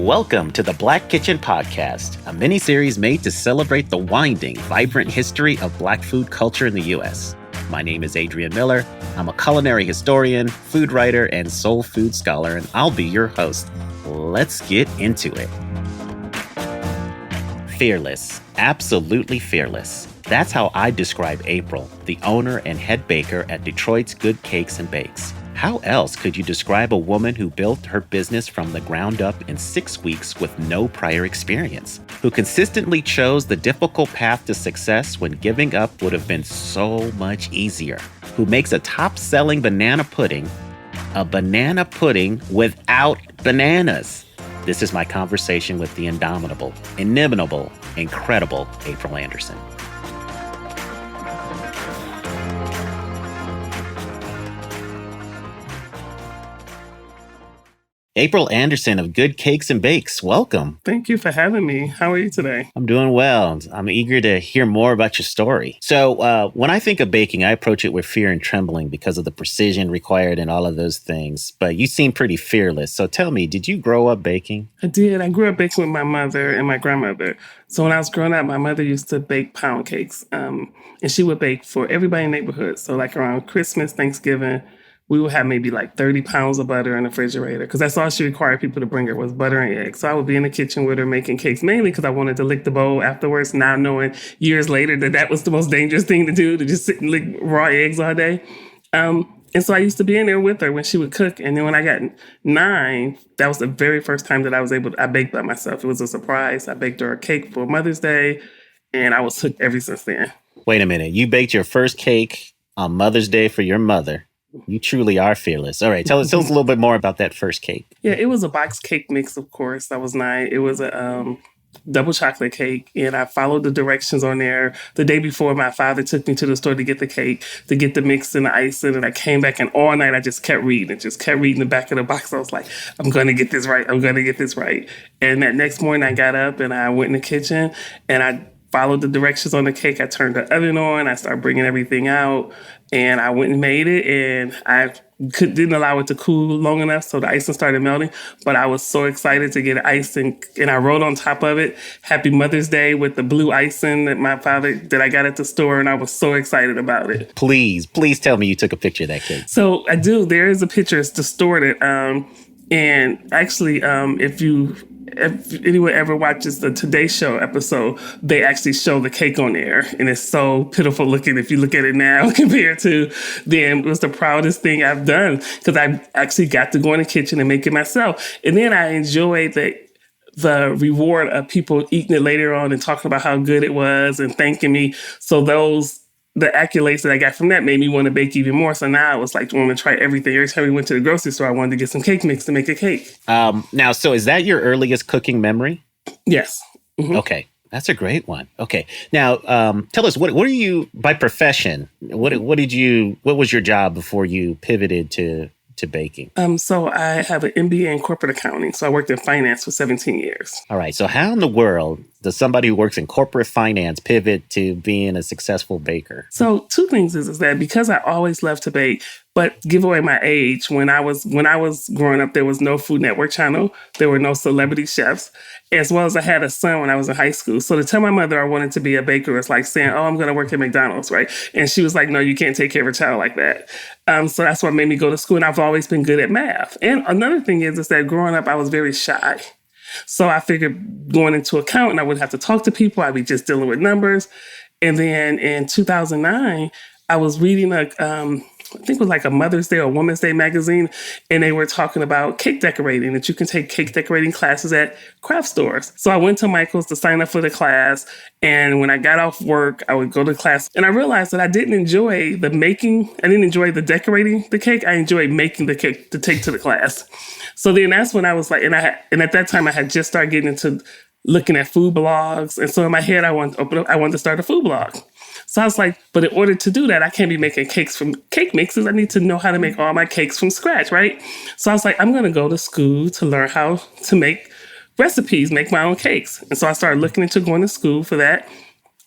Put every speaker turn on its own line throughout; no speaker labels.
Welcome to the Black Kitchen Podcast, a mini-series made to celebrate the winding, vibrant history of Black food culture in the U.S. My name is Adrian Miller. I'm a culinary historian, food writer, and soul food scholar, and I'll be your host. Let's get into it. Fearless. Absolutely fearless. That's how I describe April, the owner and head baker at Detroit's Good Cakes and Bakes. How else could you describe a woman who built her business from the ground up in 6 weeks with no prior experience? Who consistently chose the difficult path to success when giving up would have been so much easier? Who makes a top-selling banana pudding a banana pudding without bananas? This is my conversation with the indomitable, inimitable, incredible April Anderson. April Anderson of Good Cakes and Bakes, welcome.
Thank you for having me. How are you today?
I'm doing well. I'm eager to hear more about your story. So when I think of baking, I approach it with fear and trembling because of the precision required and all of those things. But you seem pretty fearless. So tell me, did you grow up baking?
I did. I grew up baking with my mother and my grandmother. So when I was growing up, my mother used to bake pound cakes. And she would bake for everybody in the neighborhood. So like around Christmas, Thanksgiving, we would have maybe like 30 pounds of butter in the refrigerator because that's all she required people to bring her was butter and eggs. So I would be in the kitchen with her making cakes, mainly because I wanted to lick the bowl afterwards, now knowing years later that was the most dangerous thing to do, to just sit and lick raw eggs all day. And so I used to be in there with her when she would cook. And then when I got 9, that was the very first time that I baked by myself. It was a surprise. I baked her a cake for Mother's Day, and I was hooked ever since then.
Wait a minute. You baked your first cake on Mother's Day for your mother. You truly are fearless. All right. Tell us a little bit more about that first cake.
Yeah, it was a box cake mix, of course. I was 9. It was a double chocolate cake. And I followed the directions on there. The day before, my father took me to the store to get the cake, to get the mix and the icing. And I came back, and all night I just kept reading the back of the box. I was like, I'm going to get this right. I'm going to get this right. And that next morning I got up and I went in the kitchen and I followed the directions on the cake. I turned the oven on. I started bringing everything out. And I went and made it, and I didn't allow it to cool long enough, so the icing started melting. But I was so excited to get icing, and I wrote on top of it, Happy Mother's Day with the blue icing that I got at the store, and I was so excited about it.
Please tell me you took a picture of that cake.
So I do. There is a picture. It's distorted. And actually, if anyone ever watches the Today Show episode, they actually show the cake on there. And it's so pitiful looking if you look at it now compared to then. It was the proudest thing I've done because I actually got to go in the kitchen and make it myself. And then I enjoyed the reward of people eating it later on and talking about how good it was and thanking me. So the accolades that I got from that made me want to bake even more. So now I was like, I want to try everything. Every time we went to the grocery store, I wanted to get some cake mix to make a cake.
Now, so is that your earliest cooking memory?
Yes. Mm-hmm.
Okay. That's a great one. Okay. Now, tell us, what are you by profession? What was your job before you pivoted to baking?
So I have an MBA in corporate accounting. So I worked in finance for 17 years.
All right. So how in the world does somebody who works in corporate finance pivot to being a successful baker?
So 2 things is that because I always loved to bake, but give away my age, when I was growing up, there was no Food Network channel. There were no celebrity chefs, as well as I had a son when I was in high school. So to tell my mother I wanted to be a baker was like saying, oh, I'm going to work at McDonald's, right? And she was like, no, you can't take care of a child like that. So that's what made me go to school. And I've always been good at math. And another thing is that growing up, I was very shy. So I figured going into accounting, I wouldn't have to talk to people. I'd be just dealing with numbers. And then in 2009, I was reading I think it was like a Mother's Day or Women's Day magazine, and they were talking about cake decorating, that you can take cake decorating classes at craft stores. So I went to Michael's to sign up for the class, and when I got off work, I would go to class, and I realized that I didn't enjoy the making. I didn't enjoy the decorating the cake. I enjoyed making the cake to take to the class. So then that's when I was like, and at that time I had just started getting into looking at food blogs, and so in my head I wanted to start a food blog. So I was like, but in order to do that, I can't be making cakes from cake mixes. I need to know how to make all my cakes from scratch, right? So I was like, I'm going to go to school to learn how to make recipes, make my own cakes. And so I started looking into going to school for that.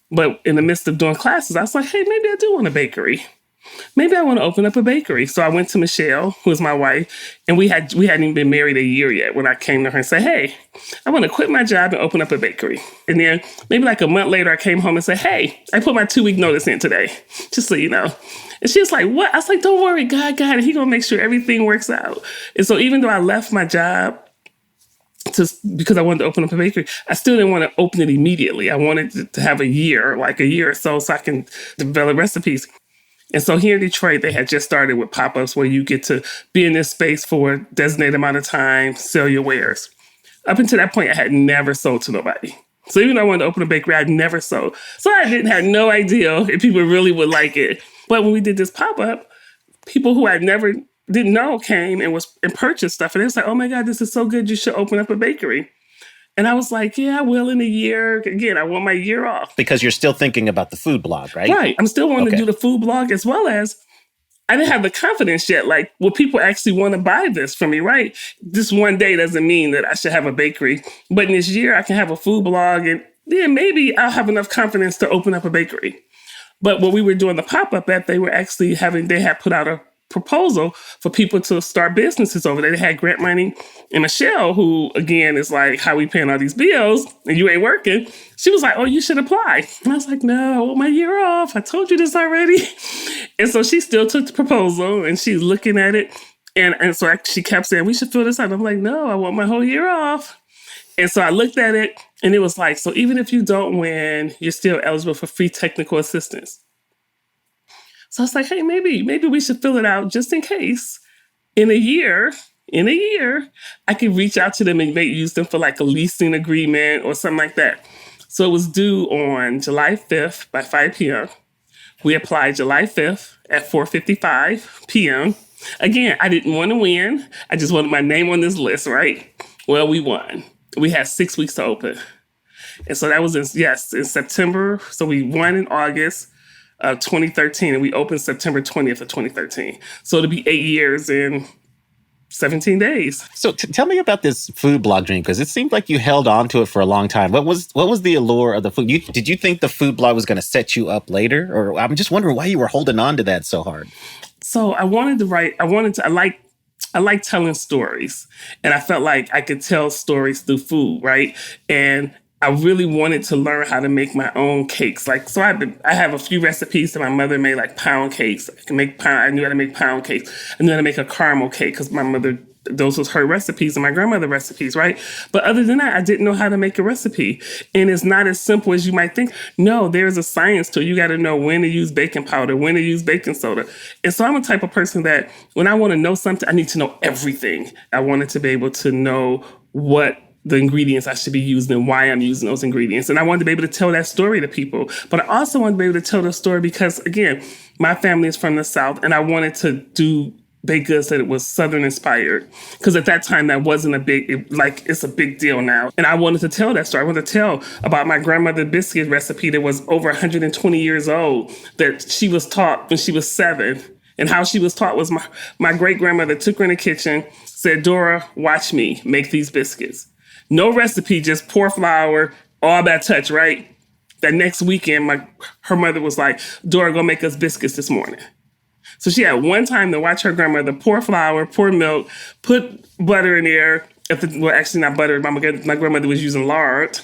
But in the midst of doing classes, I was like, hey, maybe I do want a bakery. maybe I want to open up a bakery. So I went to Michelle, who is my wife, and we hadn't even been married a year yet when I came to her and said, hey, I want to quit my job and open up a bakery. And then maybe like a month later, I came home and said, hey, I put my 2-week notice in today, just so you know. And she was like, what? I was like, don't worry, God got it. He gonna make sure everything works out. And so even though I left my job because I wanted to open up a bakery, I still didn't want to open it immediately. I wanted to have a year or so I can develop recipes. And so here in Detroit, they had just started with pop-ups where you get to be in this space for a designated amount of time, sell your wares. Up until that point, I had never sold to nobody. So even though I wanted to open a bakery, I'd never sold. So I had no idea if people really would like it. But when we did this pop-up, people who I didn't know came and purchased stuff. And it was like, oh my God, this is so good. You should open up a bakery. And I was like, yeah, I will in a year. Again, I want my year off.
Because you're still thinking about the food blog, right?
Right. I'm still wanting to do the food blog, as well as I didn't have the confidence yet. Like, will people actually want to buy this from me, right? This one day doesn't mean that I should have a bakery. But in this year, I can have a food blog, and then maybe I'll have enough confidence to open up a bakery. But when we were doing the pop-up at, they had put out a proposal for people to start businesses over there. They had grant money. And Michelle, who again is like, how we paying all these bills and you ain't working? She was like, oh, you should apply. And I was like, no, I want my year off. I told you this already. And so she still took the proposal and she's looking at it. And so she kept saying, we should fill this out. I'm like, no, I want my whole year off. And so I looked at it and it was like, so even if you don't win, you're still eligible for free technical assistance. So I was like, hey, maybe we should fill it out just in case in a year, I could reach out to them and use them for like a leasing agreement or something like that. So it was due on July 5th by 5 p.m. We applied July 5th at 4:55 p.m. Again, I didn't want to win. I just wanted my name on this list, right? Well, we won. We had 6 weeks to open. And so that was in September. So we won in August of 2013, and we opened September 20th of 2013. So it'll be 8 years in 17 days.
So tell me about this food blog dream, because it seemed like you held on to it for a long time. What was the allure of the food? Did you think the food blog was going to set you up later? Or I'm just wondering why you were holding on to that so hard.
So I like telling stories, and I felt like I could tell stories through food, right? And I really wanted to learn how to make my own cakes. Like, so I have a few recipes that my mother made, like pound cakes. I knew how to make pound cakes. I knew how to make a caramel cake because my mother, those was her recipes and my grandmother's recipes, right? But other than that, I didn't know how to make a recipe. And it's not as simple as you might think. No, there's a science to it. You got to know when to use baking powder, when to use baking soda. And so I'm a type of person that when I want to know something, I need to know everything. I wanted to be able to know what the ingredients I should be using and why I'm using those ingredients. And I wanted to be able to tell that story to people. But I also wanted to be able to tell the story because, again, my family is from the South, and I wanted to do baked goods that it was Southern inspired. Because at that time, that wasn't it's a big deal now. And I wanted to tell that story. I wanted to tell about my grandmother's biscuit recipe that was over 120 years old, that she was taught when she was 7. And how she was taught was my great-grandmother took her in the kitchen, said, Dora, watch me make these biscuits. No recipe, just pour flour, all that touch, right? That next weekend, her mother was like, Dora, go make us biscuits this morning. So she had one time to watch her grandmother pour flour, pour milk, put butter in there. Actually not butter. My grandmother was using lard,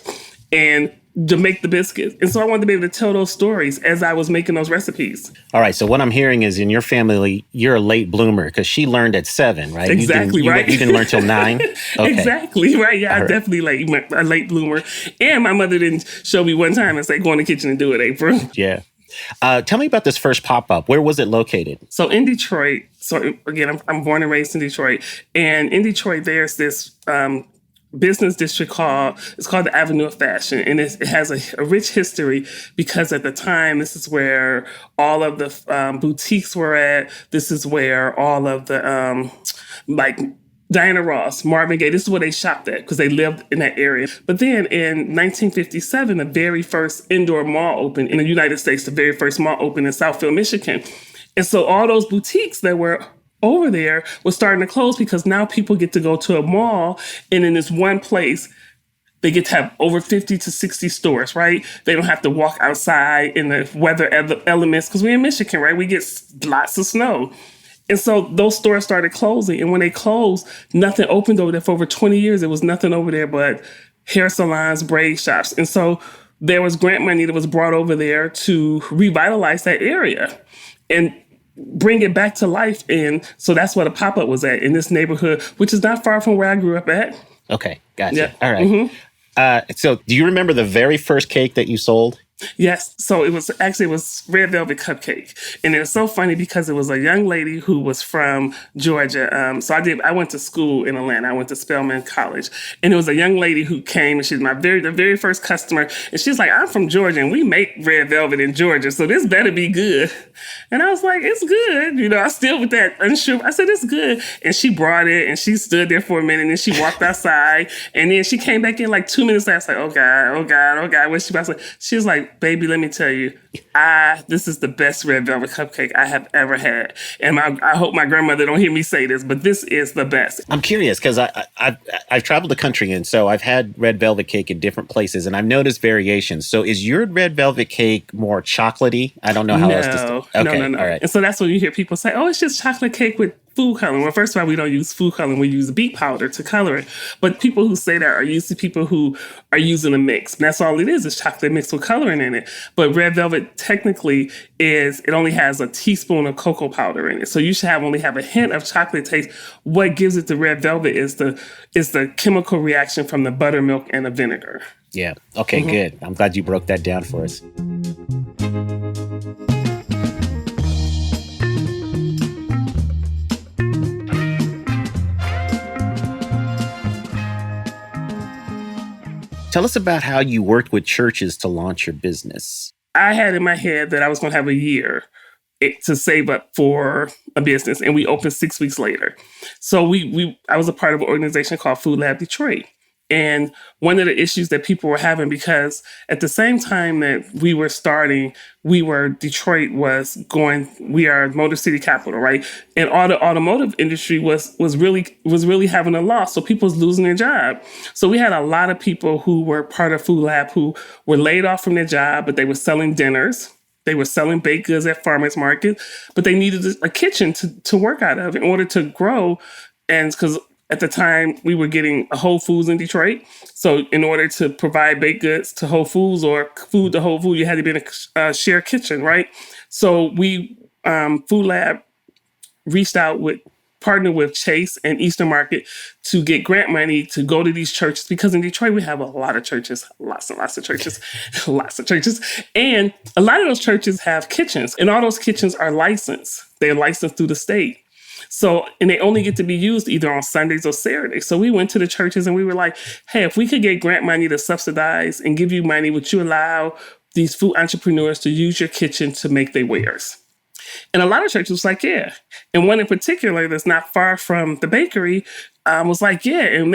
and to make the biscuits. And so I wanted to be able to tell those stories as I was making those recipes.
All right. So what I'm hearing is in your family, you're a late bloomer because she learned at 7, right?
Exactly, right.
You didn't learn till 9? Okay.
Exactly, right. Yeah, I'm definitely a late bloomer. And my mother didn't show me one time and say, go in the kitchen and do it, April.
Yeah. Tell me about this first pop-up. Where was it located?
So in Detroit, so again, I'm born and raised in Detroit. And in Detroit, there's this business district called the Avenue of Fashion. And it has a rich history because at the time, this is where all of the boutiques were at. This is where all of the Diana Ross, Marvin Gaye, this is where they shopped at because they lived in that area. But then in 1957, the very first indoor mall opened in the United States, the very first mall opened in Southfield, Michigan. And so all those boutiques that were over there were starting to close because now people get to go to a mall and in this one place, They get to have over 50 to 60 stores, right? They don't have to walk outside in the weather elements because we're in Michigan, right? We get lots of snow. And so those stores started closing. And when they closed, nothing opened over there for over 20 years. There was nothing over there but hair salons, braid shops. And so there was grant money that was brought over there to revitalize that area and bring it back to life. And so that's where the pop-up was at, in this neighborhood, which is not far from where I grew up at.
Okay, gotcha.
Yeah.
All right. So do you remember the very first cake that you sold?
Yes. So it was Red Velvet Cupcake. And it was so funny because it was a young lady who was from Georgia. So I went to school in Atlanta. I went to Spelman College. And it was a young lady who came, and she's the very first customer. And she's like, I'm from Georgia and we make red velvet in Georgia, so this better be good. And I was like, it's good. You know, I still with that unsure. I said, it's good. And she brought it and she stood there for a minute and then she walked outside. And then she came back in like 2 minutes later. I was like, oh God, oh God, oh God. She was like, baby, let me tell you, this is the best red velvet cupcake I have ever had. And I hope my grandmother don't hear me say this, but this is the best.
I'm curious because I've traveled the country, and so I've had red velvet cake in different places, and I've noticed variations. So is your red velvet cake more chocolatey? I don't know how else to... Okay,
no.
All right.
And so that's when you hear people say, oh, it's just chocolate cake with food coloring. Well, first of all, we don't use food coloring. We use beet powder to color it. But people who say that are usually people who are using a mix. And that's all it is chocolate mixed with coloring in it. But red velvet technically it only has a teaspoon of cocoa powder in it. So you should only have a hint of chocolate taste. What gives it the red velvet is the chemical reaction from the buttermilk and the vinegar.
Yeah. Okay, good. I'm glad you broke that down for us. Tell us about how you worked with churches to launch your business.
I had in my head that I was going to have a year to save up for a business, and we opened 6 weeks later. So I was a part of an organization called Food Lab Detroit. And one of the issues that people were having, because at the same time that we were starting, Detroit was going, we are Motor City capital, right? And all the automotive industry was really having a loss. So people was losing their job. So we had a lot of people who were part of Food Lab who were laid off from their job, but they were selling dinners. They were selling baked goods at farmers market, but they needed a kitchen to work out of in order to grow. And because at the time, we were getting a Whole Foods in Detroit. So in order to provide baked goods to Whole Foods or food to Whole Foods, you had to be in a shared kitchen, right? So Food Lab partnered with Chase and Eastern Market to get grant money to go to these churches, because in Detroit, we have a lot of churches, lots and lots of churches, lots of churches. And a lot of those churches have kitchens, and all those kitchens are licensed. They're licensed through the state. So, and they only get to be used either on Sundays or Saturdays. So we went to the churches and we were like, hey, if we could get grant money to subsidize and give you money, would you allow these food entrepreneurs to use your kitchen to make their wares? And a lot of churches was like, yeah. And one in particular that's not far from the bakery was like, yeah, and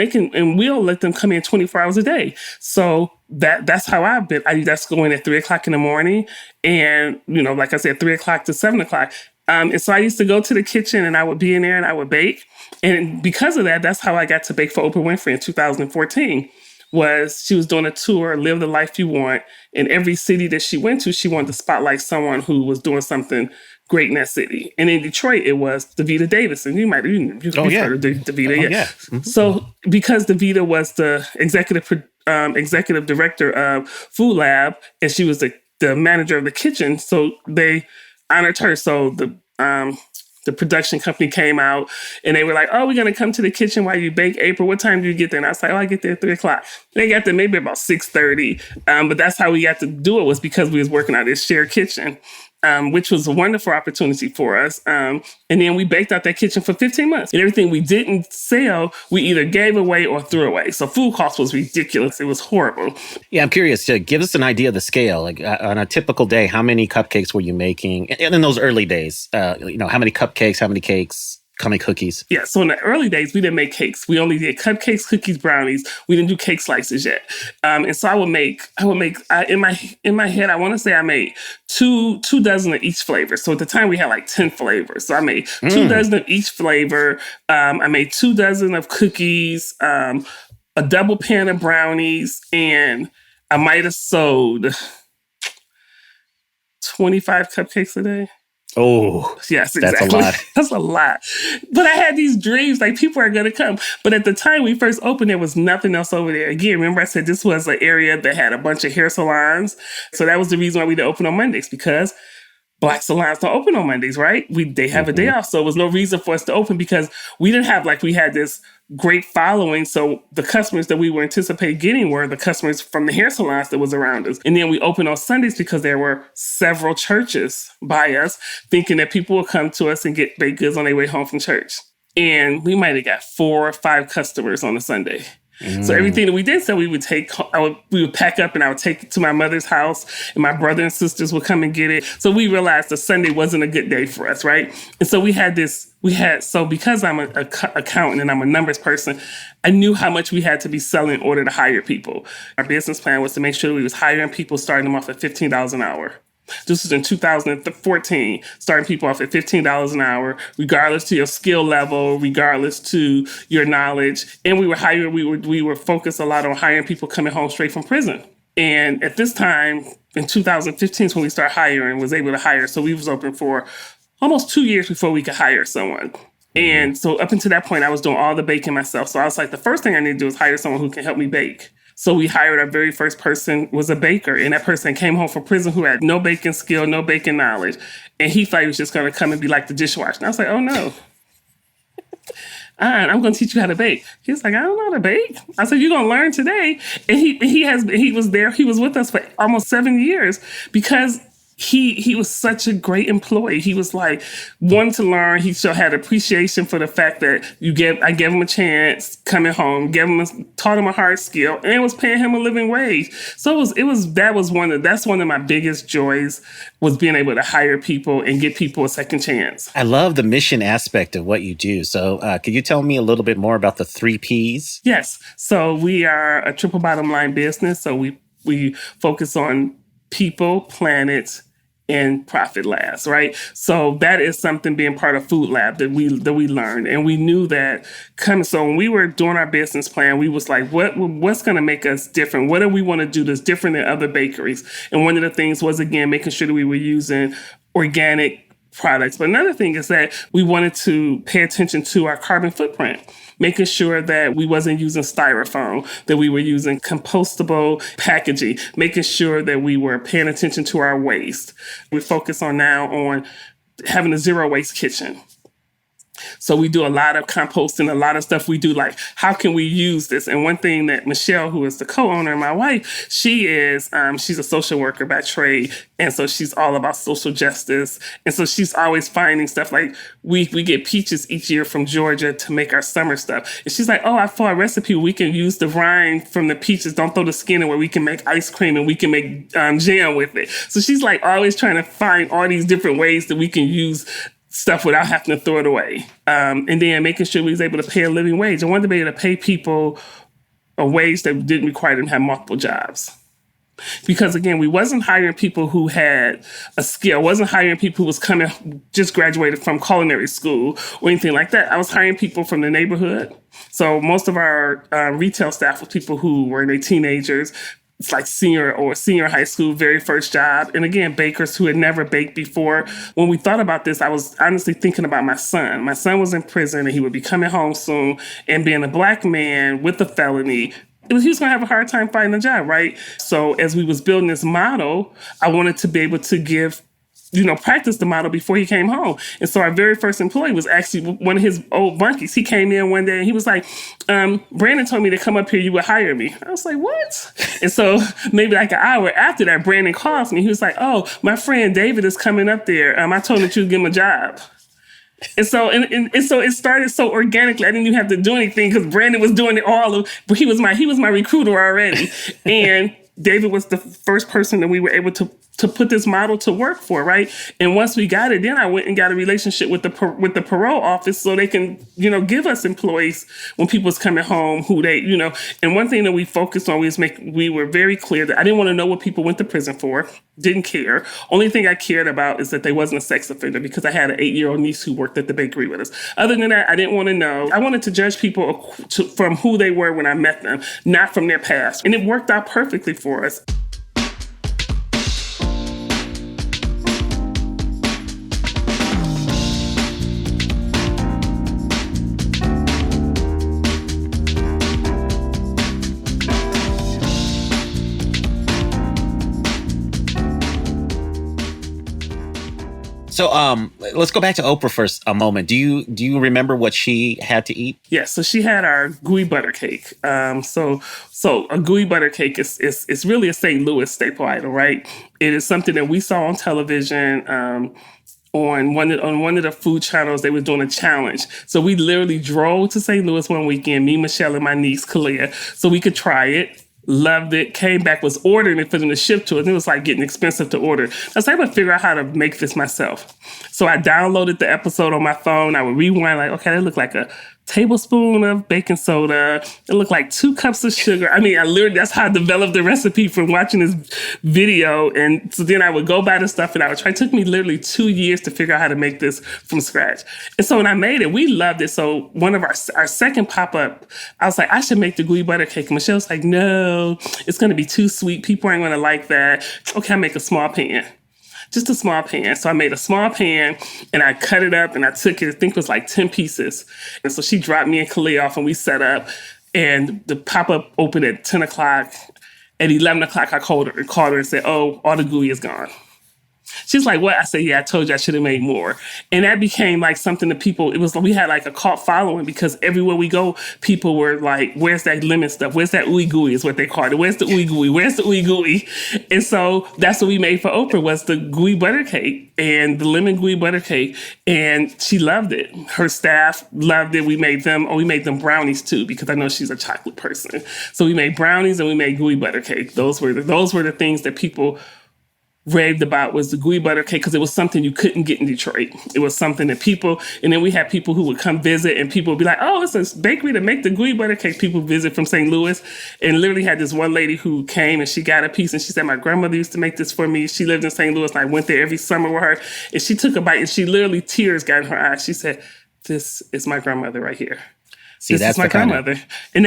we'll let them come in 24 hours a day. So that's how I've been. That's going at 3:00 in the morning. And, like I said, 3:00 to 7:00. And so I used to go to the kitchen and I would be in there and I would bake. And because of that, that's how I got to bake for Oprah Winfrey in 2014. She was doing a tour, Live the Life You Want. In every city that she went to, she wanted to spotlight someone who was doing something great in that city. And in Detroit, it was Davita Davidson. You've heard of Davita.
Oh,
yeah.
Mm-hmm.
So because Davita was the executive director of Food Lab, and she was the manager of the kitchen, so they honored her. So the production company came out and they were like, oh, we're going to come to the kitchen while you bake. April, what time do you get there? And I was like, I get there at 3:00. They got there maybe about 6:30. But that's how we got to do it, was because we was working out this shared kitchen, which was a wonderful opportunity for us. And then we baked out that kitchen for 15 months. And everything we didn't sell, we either gave away or threw away. So food cost was ridiculous. It was horrible.
Yeah, I'm curious to give us an idea of the scale. Like on a typical day, how many cupcakes were you making? And in those early days, how many cupcakes, how many cakes? How many cookies? Yeah,
so in the early days, we didn't make cakes. We only did cupcakes, cookies, brownies. We didn't do cake slices yet. And so I would make in my head, I want to say I made two dozen of each flavor. So at the time we had like 10 flavors. So I made 2 dozen of each flavor. I made 2 dozen of cookies, a double pan of brownies, and I might have sold 25 cupcakes a day.
Oh,
yes, exactly.
That's a lot.
That's a lot. But I had these dreams, like people are going to come. But at the time we first opened, there was nothing else over there. Again, remember I said this was an area that had a bunch of hair salons. So that was the reason why we didn't open on Mondays, because Black salons don't open on Mondays, right? They have a day off. So there was no reason for us to open because we didn't have, we had this great following. So the customers that we were anticipating getting were the customers from the hair salons that was around us. And then we opened on Sundays because there were several churches by us, thinking that people would come to us and get baked goods on their way home from church. And we might have got 4 or 5 customers on a Sunday. So everything that we did, so we would pack up and I would take it to my mother's house, and my brother and sisters would come and get it. So we realized the Sunday wasn't a good day for us, right? And so so because I'm an accountant and I'm a numbers person, I knew how much we had to be selling in order to hire people. Our business plan was to make sure we was hiring people, starting them off at $15 an hour. This was in 2014, starting people off at $15 an hour, regardless to your skill level, regardless to your knowledge. And we were focused a lot on hiring people coming home straight from prison. And at this time, in 2015 is when we started hiring, was able to hire. So we was open for almost 2 years before we could hire someone. And so up until that point, I was doing all the baking myself. So I was like, the first thing I need to do is hire someone who can help me bake. So we hired our very first person was a baker, and that person came home from prison who had no baking skill, no baking knowledge. And he thought he was just going to come and be like the dishwasher. And I was like, oh no. I'm going to teach you how to bake. He was like, I don't know how to bake. I said, you're going to learn today. And he was with us for almost 7 years because he was such a great employee. He was like wanting to learn. He still had appreciation for the fact that I gave him a chance coming home, taught him a hard skill, and was paying him a living wage. So that's one of my biggest joys, was being able to hire people and give people a second chance.
I love the mission aspect of what you do. So could you tell me a little bit more about the 3 Ps?
Yes. So we are a triple bottom line business. So we focus on people, planet, and profit last, right? So that is something being part of Food Lab that we learned. And we knew that so when we were doing our business plan, we was like, what's going to make us different? What do we want to do that's different than other bakeries? And one of the things was, again, making sure that we were using organic products. But another thing is that we wanted to pay attention to our carbon footprint, making sure that we wasn't using styrofoam, that we were using compostable packaging, making sure that we were paying attention to our waste. We focus on having a zero waste kitchen. So we do a lot of composting, a lot of stuff we do, like, how can we use this? And one thing that Michelle, who is the co-owner and my wife, she's a social worker by trade. And so she's all about social justice. And so she's always finding stuff like we get peaches each year from Georgia to make our summer stuff. And she's like, I found a recipe where we can use the rind from the peaches, don't throw the skin in, where we can make ice cream and we can make jam with it. So she's like always trying to find all these different ways that we can use stuff without having to throw it away. And then making sure we was able to pay a living wage. I wanted to be able to pay people a wage that didn't require them to have multiple jobs. Because again, we wasn't hiring people who had a skill. I wasn't hiring people who was just graduated from culinary school or anything like that. I was hiring people from the neighborhood. So most of our retail staff was people who were in their teenagers. It's like senior high school, very first job. And again, bakers who had never baked before. When we thought about this, I was honestly thinking about my son. My son was in prison and he would be coming home soon, and being a Black man with a felony, he was going to have a hard time finding a job, right? So as we was building this model, I wanted to be able to practice the model before he came home. And so our very first employee was actually one of his old bunkies. He came in one day and he was like, Brandon told me to come up here, you would hire me. I was like, what? And so maybe like an hour after that, Brandon calls me. He was like, oh, my friend David is coming up there. I told him that you would give him a job. And so it started so organically. I didn't even have to do anything because Brandon was doing it but he was my recruiter already. And David was the first person that we were able to to put this model to work for, right? And once we got it, then I went and got a relationship with the parole office so they can, give us employees when people's coming home who they, And one thing that we focused on we were very clear that I didn't want to know what people went to prison for. Didn't care. Only thing I cared about is that they wasn't a sex offender because I had an 8-year-old niece who worked at the bakery with us. Other than that, I didn't want to know. I wanted to judge people from who they were when I met them, not from their past. And it worked out perfectly for us.
So let's go back to Oprah for a moment. Do you remember what she had to eat?
Yes, so she had our gooey butter cake. So a gooey butter cake is really a St. Louis staple item, right? It is something that we saw on television. On one of the food channels, they were doing a challenge. So we literally drove to St. Louis one weekend, me, Michelle, and my niece, Kalia, so we could try it. Loved it, came back, was ordering it for them to ship to us. And it was like getting expensive to order. I was able to figure out how to make this myself. So I downloaded the episode on my phone. I would rewind like, okay, that looked like a tablespoon of baking soda. It looked like 2 cups of sugar. I mean, that's how I developed the recipe from watching this video. And so then I would go buy the stuff and I would try. It took me literally 2 years to figure out how to make this from scratch. And so when I made it, we loved it. So one of our second pop-up, I was like, I should make the gooey butter cake. And Michelle's like, no, it's going to be too sweet. People aren't going to like that. Okay, I'll make a small pan. Just a small pan. So I made a small pan and I cut it up and I took it, I think it was like 10 pieces. And so she dropped me and Kalia off and we set up and the pop-up opened at 10 o'clock. At 11 o'clock, I called her and said, oh, all the gooey is gone. She's like, what? I said, yeah, I told you I should have made more. And that became like something that we had like a cult following because everywhere we go, people were like, where's that lemon stuff? Where's that ooey gooey is what they called it. Where's the ooey gooey? Where's the ooey gooey? And so that's what we made for Oprah was the gooey butter cake and the lemon gooey butter cake. And she loved it. Her staff loved it. We made them brownies too, because I know she's a chocolate person. So we made brownies and we made gooey butter cake. Those were the things that people raved about was the gooey butter cake because it was something you couldn't get in Detroit. It was something that and then we had people who would come visit and people would be like, oh, it's a bakery to make the gooey butter cake. People visit from St. Louis and literally had this one lady who came and she got a piece and she said, my grandmother used to make this for me. She lived in St. Louis and I went there every summer with her and she took a bite and she literally tears got in her eyes. She said, this is my grandmother right here.
See,
this
that's
is my grandmother. And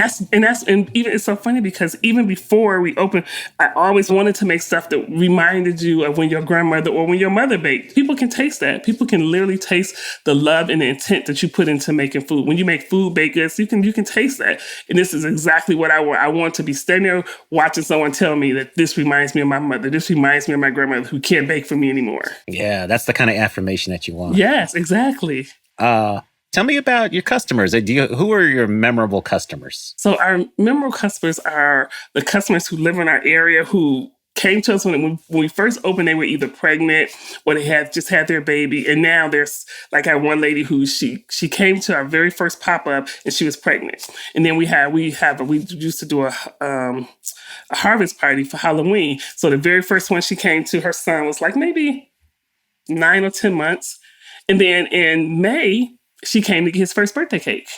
even it's so funny because even before we opened, I always wanted to make stuff that reminded you of when your grandmother or when your mother baked. People can taste that. People can literally taste the love and the intent that you put into making food. When you make food baked goods, you can taste that. And this is exactly what I want. I want to be standing there watching someone tell me that this reminds me of my mother. This reminds me of my grandmother who can't bake for me anymore.
Yeah, that's the kind of affirmation that you want.
Yes, exactly.
Tell me about your customers. Who are your memorable customers?
So our memorable customers are the customers who live in our area who came to us when we first opened. They were either pregnant or they had just had their baby. And now there's like I had one lady who she came to our very first pop-up and she was pregnant. And then we used to do a harvest party for Halloween. So the very first one she came to, her son was like maybe 9 or 10 months. And then in May, she came to get his first birthday cake.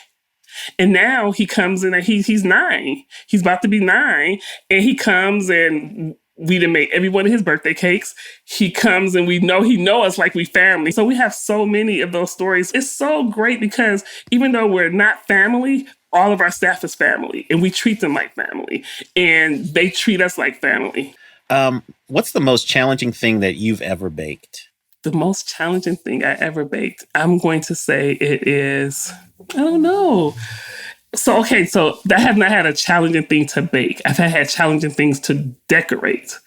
And now he comes in and he's 9. He's about to be 9. And he comes and we done made every one of his birthday cakes. He comes and he know us like we family. So we have so many of those stories. It's so great because even though we're not family, all of our staff is family and we treat them like family and they treat us like family.
What's the most challenging thing that you've ever baked?
The most challenging thing I ever baked, I'm going to say it is, I don't know. So I have not had a challenging thing to bake. I've had challenging things to decorate.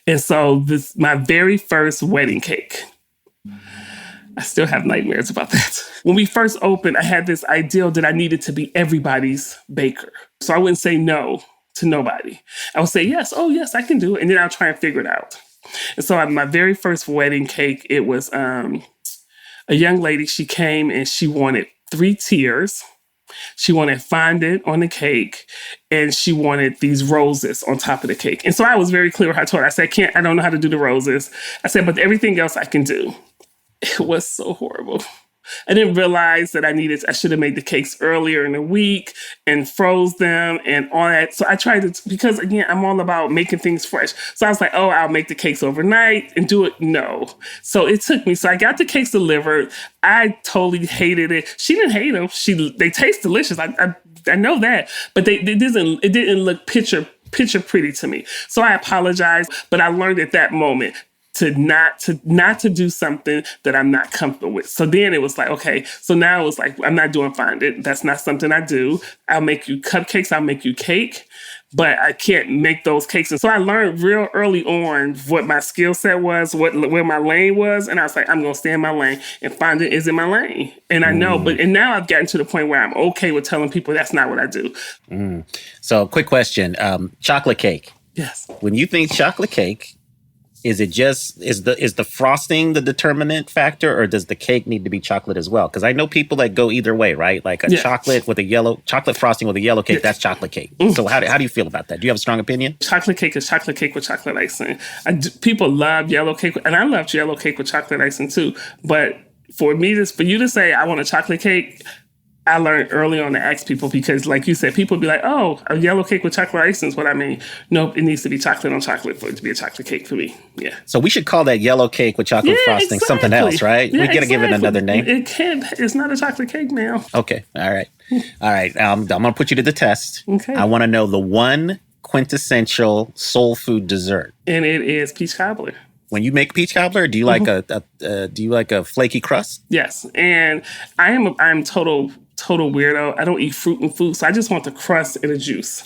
And so my very first wedding cake, I still have nightmares about that. When we first opened, I had this ideal that I needed to be everybody's baker. So I wouldn't say no to nobody. I would say yes, oh yes, I can do it. And then I'll try and figure it out. And so my very first wedding cake, it was a young lady. She came and she wanted 3 tiers She wanted fondant on the cake, and she wanted these roses on top of the cake. And so I was very clear with her. I told her, I said, I don't know how to do the roses. I said, but everything else I can do. It was so horrible. I didn't realize that I should have made the cakes earlier in the week and froze them and all that. So I tried to, because again, I'm all about making things fresh. So I was like, oh, I'll make the cakes overnight and do it. No. So it took me. So I got the cakes delivered. I totally hated it. She didn't hate them. They taste delicious. I know that, but it didn't look picture pretty to me. So I apologized, but I learned at that moment to not to do something that I'm not comfortable with. So then it was like, okay, so now it was like, I'm not doing fondant. That's not something I do. I'll make you cupcakes, I'll make you cake, but I can't make those cakes. And so I learned real early on what my skill set was, where my lane was. And I was like, I'm going to stay in my lane, and fondant is in my lane. And I know, and now I've gotten to the point where I'm okay with telling people that's not what I do.
So quick question, chocolate cake.
Yes.
When you think chocolate cake, is the frosting the determinant factor, or does the cake need to be chocolate as well? Because I know people that go either way, right? Like chocolate frosting with a yellow cake, that's chocolate cake. So how do you feel about that? Do you have a strong opinion?
Chocolate cake is chocolate cake with chocolate icing. People love yellow cake, and I love yellow cake with chocolate icing too. But for you to say I want a chocolate cake, I learned early on to ask people, because like you said, people be like, oh, a yellow cake with chocolate icing is what I mean. Nope, it needs to be chocolate on chocolate for it to be a chocolate cake for me. Yeah.
So we should call that yellow cake with chocolate frosting something else, right?
Yeah,
we got to give it another name.
It's not a chocolate cake now.
Okay. All right. I'm going to put you to the test.
Okay.
I want to know the one quintessential soul food dessert.
And it is peach cobbler.
When you make peach cobbler, do you like a flaky crust?
Yes. And I'm total weirdo. I don't eat fruit and food, so I just want the crust and the juice.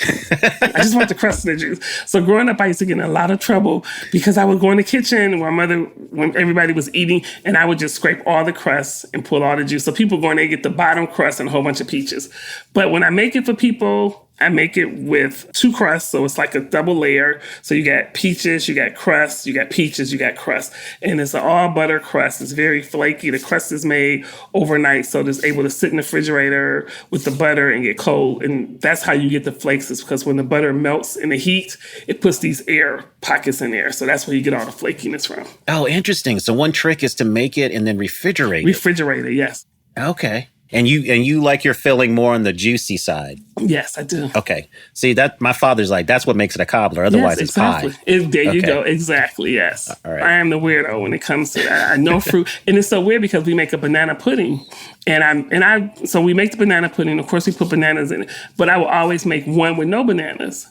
I just want the crust and the juice. So growing up, I used to get in a lot of trouble because I would go in the kitchen when everybody was eating, and I would just scrape all the crust and pull all the juice. So people go in there and get the bottom crust and a whole bunch of peaches. But when I make it for people, I make it with 2 crusts, so it's like a double layer. So you got peaches, you got crust, you got peaches, you got crust. And it's an all butter crust. It's very flaky. The crust is made overnight, so it's able to sit in the refrigerator with the butter and get cold. And that's how you get the flakes, is because when the butter melts in the heat, it puts these air pockets in there. So that's where you get all the flakiness from.
Oh, interesting. So one trick is to make it and then refrigerate it.
Refrigerate it, yes.
Okay. And you like your filling more on the juicy side?
Yes, I do.
Okay. See, that my father's like, that's what makes it a cobbler. Otherwise,
yes, exactly.
It's pie.
There you go. Exactly, yes.
All right.
I am the weirdo when it comes to that. I know fruit. And it's so weird because we make a banana pudding. So we make the banana pudding. Of course, we put bananas in it. But I will always make one with no bananas,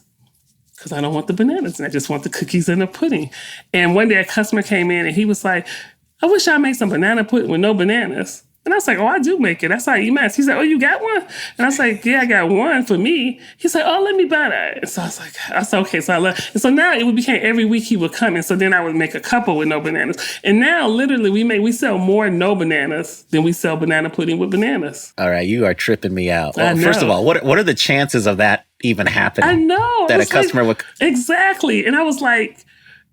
because I don't want the bananas, and I just want the cookies and the pudding. And one day a customer came in, and he was like, I wish I made some banana pudding with no bananas. And I was like, oh, I do make it. That's how you mess. He's like, oh, you got one? And I was like, yeah, I got one for me. He's like, oh, let me buy that. And so I said, okay. And so now it became every week he would come. And so then I would make a couple with no bananas. And now literally we sell more no bananas than we sell banana pudding with bananas.
All right. You are tripping me out.
I know.
First of all, what are the chances of that even happening?
I know.
That a customer would...
Exactly. And I was like,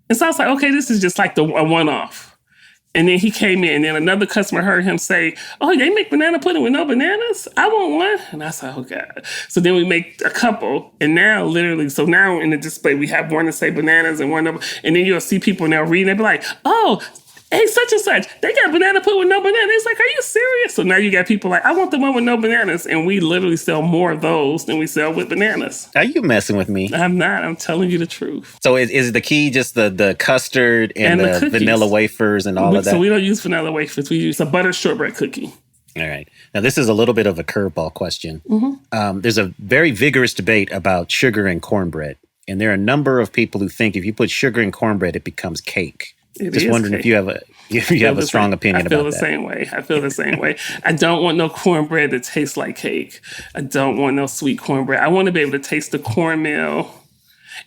okay, this is just like a one-off. And then he came in, and then another customer heard him say, oh, they make banana pudding with no bananas? I want one. And I said, oh, God. So then we make a couple. And now, literally, so now in the display, we have one to say bananas and one of, and then you'll see people now reading, they'll be like, oh, hey, such and such, they got banana pudding with no bananas. It's like, are you serious? So now you got people like, I want the one with no bananas. And we literally sell more of those than we sell with bananas.
Are you messing with me?
I'm not. I'm telling you the truth.
So is the key just the custard and the vanilla wafers and all of that?
So we don't use vanilla wafers. We use a butter shortbread cookie.
All right. Now, this is a little bit of a curveball question. Mm-hmm. There's a very vigorous debate about sugar and cornbread. And there are a number of people who think if you put sugar in cornbread, it becomes cake. Just wondering if you have a strong opinion about that.
I feel the same way. I don't want no cornbread that tastes like cake. I don't want no sweet cornbread. I want to be able to taste the cornmeal.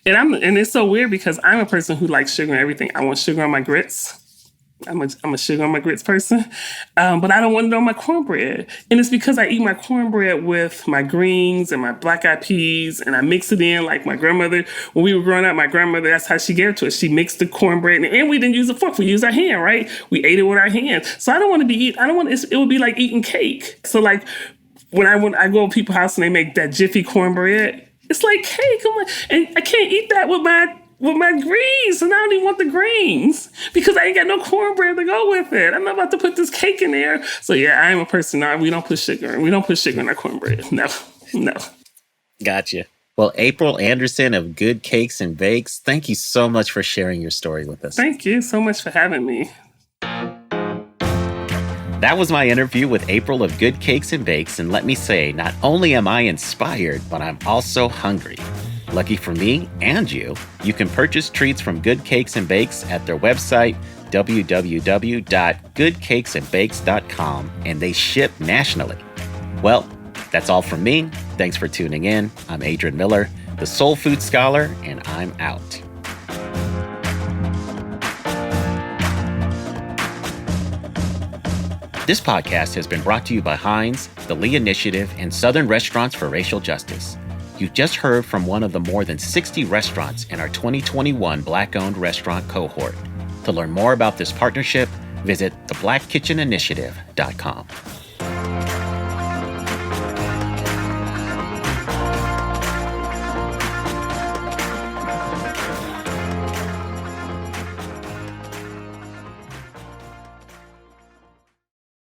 And it's so weird because I'm a person who likes sugar and everything. I want sugar on my grits. I'm a sugar on my grits person, but I don't want it on my cornbread. And it's because I eat my cornbread with my greens and my black-eyed peas, and I mix it in like my grandmother. When we were growing up, my grandmother, that's how she gave it to us. She mixed the cornbread, and we didn't use a fork. We used our hand, right? We ate it with our hands. So I don't want to it would be like eating cake. So like, when I go to people's house and they make that Jiffy cornbread, it's like cake. I'm like, and I can't eat that with my greens, and I don't even want the greens because I ain't got no cornbread to go with it. I'm not about to put this cake in there. So yeah, I am a person. No, we don't put sugar. We don't put sugar in our cornbread. No.
Gotcha. Well, April Anderson of Good Cakes and Bakes, thank you so much for sharing your story with us.
Thank you so much for having me.
That was my interview with April of Good Cakes and Bakes, and let me say, not only am I inspired, but I'm also hungry. Lucky for me and you can purchase treats from Good Cakes and Bakes at their website, www.goodcakesandbakes.com, and they ship nationally. Well, that's all from me. Thanks for tuning in. I'm Adrian Miller, the Soul Food Scholar, and I'm out. This podcast has been brought to you by Heinz, the Lee Initiative, and Southern Restaurants for Racial Justice. You just heard from one of the more than 60 restaurants in our 2021 Black-owned restaurant cohort. To learn more about this partnership, visit theblackkitcheninitiative.com.